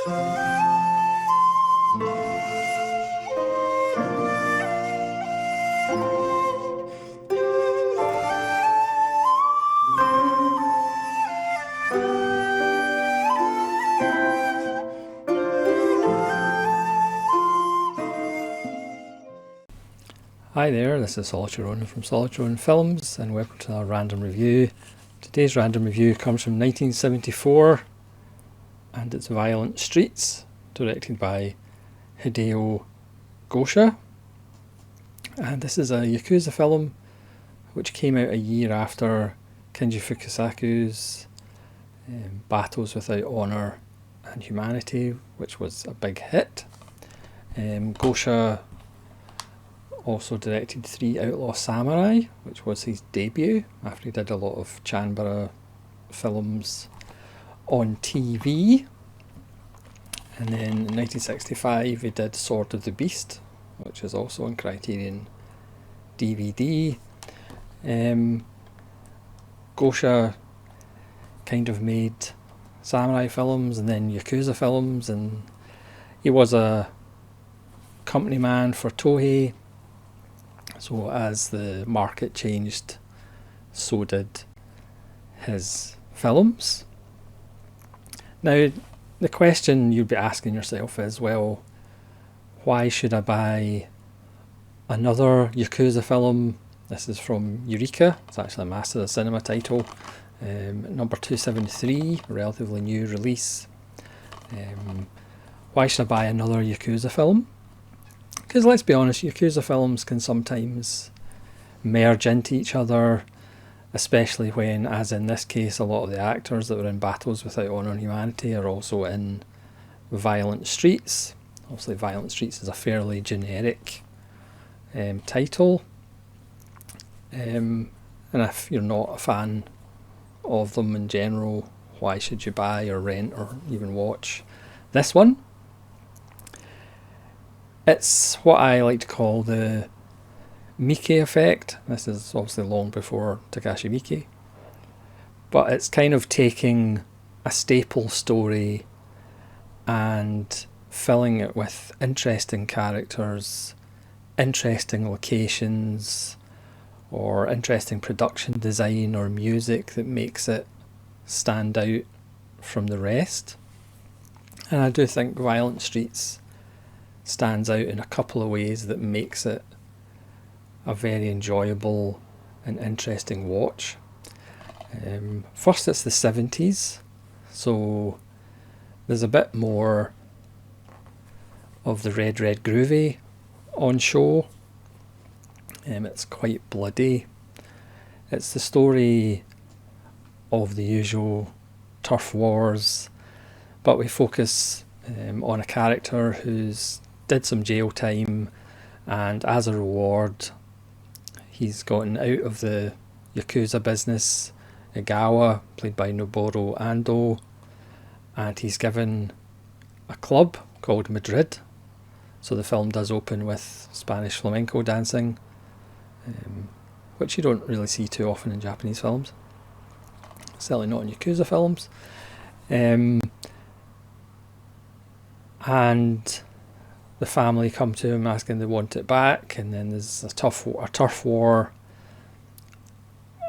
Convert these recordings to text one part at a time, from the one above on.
Hi there, this is Solitary Ronin from Solitary Ronin Films, and welcome to our random review. Today's random review comes from 1974, and it's Violent Streets, directed by Hideo Gosha. And this is a Yakuza film which came out a year after Kinji Fukasaku's Battles Without Honour and Humanity, which was a big hit. Gosha also directed Three Outlaw Samurai, which was his debut after he did a lot of Chanbara films on TV. And then in 1965 he did Sword of the Beast, which is also on Criterion DVD. Gosha kind of made samurai films and then Yakuza films, and he was a company man for Toei. So as the market changed, so did his films. Now, the question you'd be asking yourself is, well, why should I buy another Yakuza film? This is from Eureka. It's actually a Master of the Cinema title. Number 273, relatively new release. Why should I buy another Yakuza film? Because let's be honest, Yakuza films can sometimes merge into each other, especially when, as in this case, a lot of the actors that were in Battles Without Honour and Humanity are also in Violent Streets. Obviously, Violent Streets is a fairly generic title. And if you're not a fan of them in general, why should you buy or rent or even watch this one? It's what I like to call the Miike effect. This is obviously long before Takashi Miike. But it's kind of taking a staple story and filling it with interesting characters, interesting locations, or interesting production design or music that makes it stand out from the rest. And I do think Violent Streets stands out in a couple of ways that makes it a very enjoyable and interesting watch. First, it's the 70s, so there's a bit more of the Red Groovy on show. It's quite bloody. It's the story of the usual turf wars, but we focus on a character who's did some jail time, and as a reward he's gotten out of the Yakuza business, Egawa, played by Noboru Ando, and he's given a club called Madrid. So the film does open with Spanish flamenco dancing, which you don't really see too often in Japanese films, certainly not in Yakuza films. And the family come to him asking they want it back, and then there's a turf war,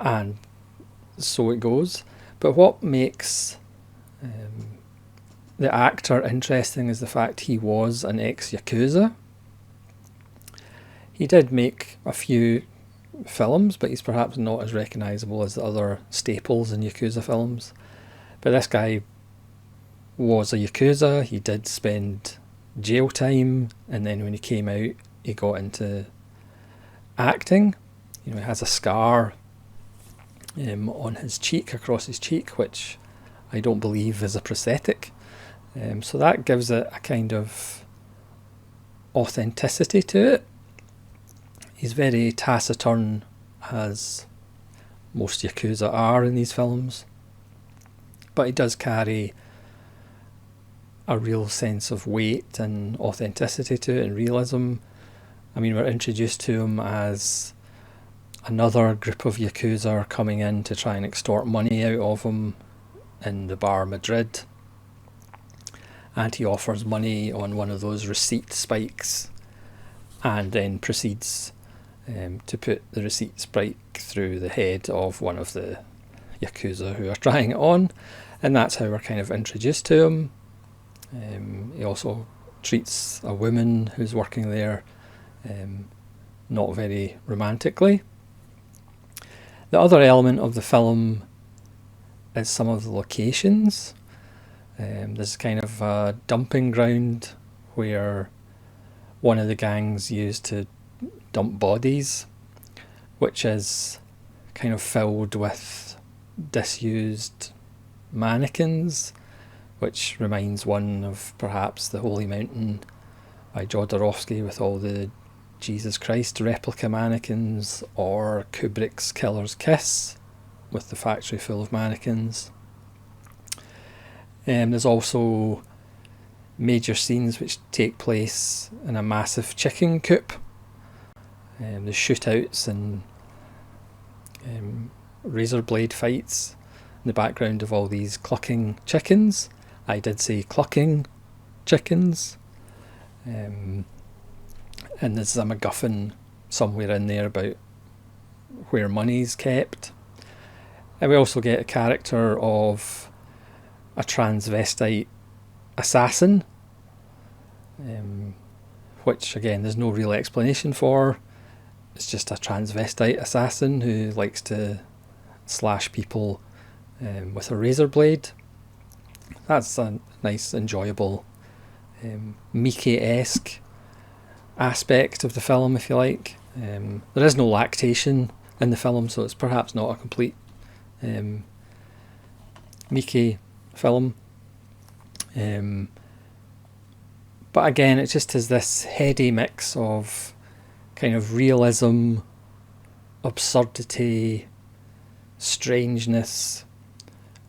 and so it goes. But what makes the actor interesting is the fact he was an ex-Yakuza. He did make a few films, but he's perhaps not as recognisable as the other staples in Yakuza films. But this guy was a Yakuza. He did spend jail time, and then when he came out he got into acting. He has a scar on his cheek, across his cheek, which I don't believe is a prosthetic, so that gives it a kind of authenticity to it. He's very taciturn, as most Yakuza are in these films, but he does carry a real sense of weight and authenticity to it and realism. I mean, we're introduced to him as another group of Yakuza coming in to try and extort money out of him in the bar Madrid. and he offers money on one of those receipt spikes, and then proceeds to put the receipt spike through the head of one of the Yakuza who are trying it on, and that's how we're kind of introduced to him. He also treats a woman who's working there not very romantically. The other element of the film is some of the locations. There's kind of a dumping ground where one of the gangs used to dump bodies, which is kind of filled with disused mannequins, which reminds one of perhaps The Holy Mountain by Jodorowsky with all the Jesus Christ replica mannequins, or Kubrick's Killer's Kiss with the factory full of mannequins. There's also major scenes which take place in a massive chicken coop. The shootouts and razor blade fights in the background of all these clucking chickens. I did say clucking chickens. And there's a MacGuffin somewhere in there about where money's kept. And we also get a character of a transvestite assassin, which again there's no real explanation for. It's just a transvestite assassin who likes to slash people with a razor blade. That's a nice, enjoyable Mickey-esque aspect of the film, if you like. There is no lactation in the film, so it's perhaps not a complete Mickey film. But again, it just has this heady mix of kind of realism, absurdity, strangeness,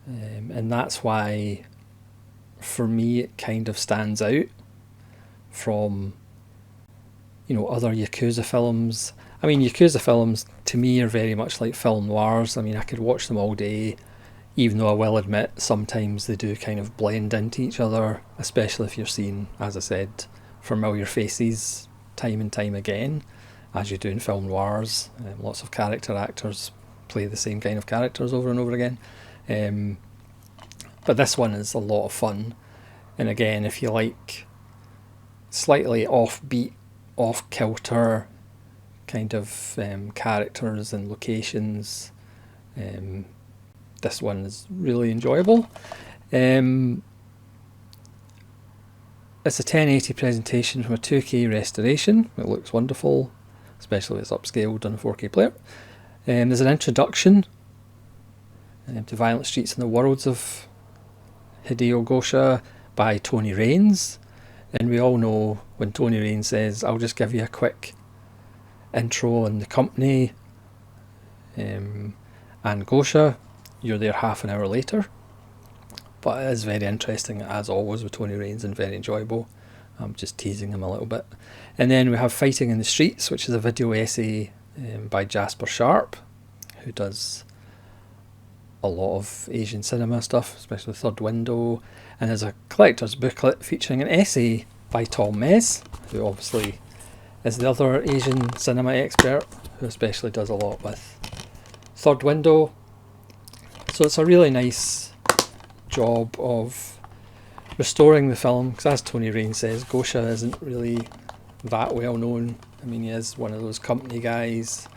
and that's why for me it kind of stands out from other Yakuza films. I mean, Yakuza films to me are very much like film noirs. I mean, I could watch them all day, even though I will admit sometimes they do kind of blend into each other, especially if you're seeing, as I said, familiar faces time and time again, as you do in film noirs. Lots of character actors play the same kind of characters over and over again. But this one is a lot of fun. And again, if you like slightly offbeat, off-kilter kind of characters and locations, this one is really enjoyable. It's a 1080 presentation from a 2K restoration. It looks wonderful, especially when it's upscaled on a 4K player. There's an introduction to Violent Streets and the Worlds of Hideo Gosha by Tony Raines. And we all know when Tony Raines says, I'll just give you a quick intro on the company and Gosha, you're there half an hour later. But it is very interesting, as always with Tony Raines, and very enjoyable. I'm just teasing him a little bit. And then we have Fighting in the Streets, which is a video essay by Jasper Sharp, who does a lot of Asian cinema stuff, especially Third Window. And there's a collector's booklet featuring an essay by Tom Mes, who obviously is the other Asian cinema expert, who especially does a lot with Third Window. So it's a really nice job of restoring the film, because as Tony Raines says, Gosha isn't really that well known. I mean, he is one of those company guys,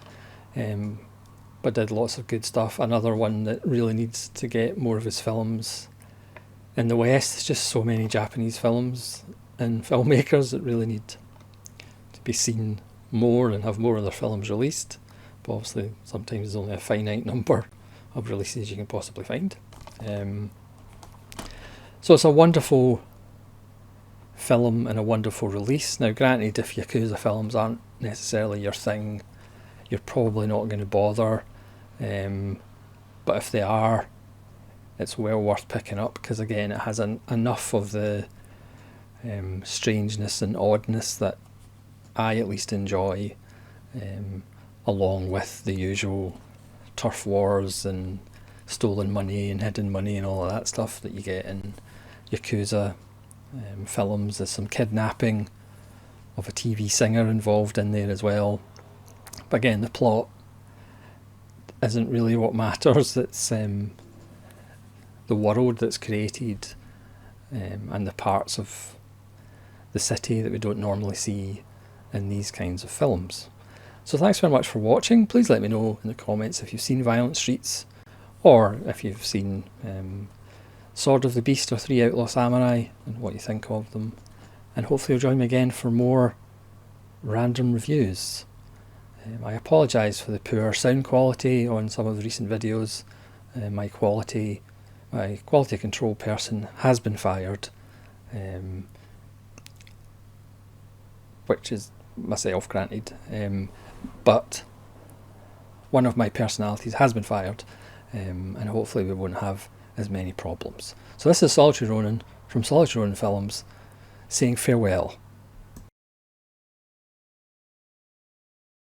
but did lots of good stuff. Another one that really needs to get more of his films in the West. There's just so many Japanese films and filmmakers that really need to be seen more and have more of their films released. But obviously sometimes there's only a finite number of releases you can possibly find. So it's a wonderful film and a wonderful release. Now granted, if Yakuza films aren't necessarily your thing, you're probably not going to bother. But if they are, it's well worth picking up, because again it has enough of the strangeness and oddness that I at least enjoy, along with the usual turf wars and stolen money and hidden money and all of that stuff that you get in Yakuza films. There's some kidnapping of a TV singer involved in there as well. But again, the plot isn't really what matters. It's the world that's created and the parts of the city that we don't normally see in these kinds of films. So thanks very much for watching. Please let me know in the comments if you've seen Violent Streets, or if you've seen Sword of the Beast or Three Outlaw Samurai, and what you think of them. And hopefully you'll join me again for more random reviews. I apologise for the poor sound quality on some of the recent videos. My quality control person has been fired, which is myself granted, but one of my personalities has been fired, and hopefully we won't have as many problems. So this is Solitary Ronin from Solitary Ronin Films saying farewell.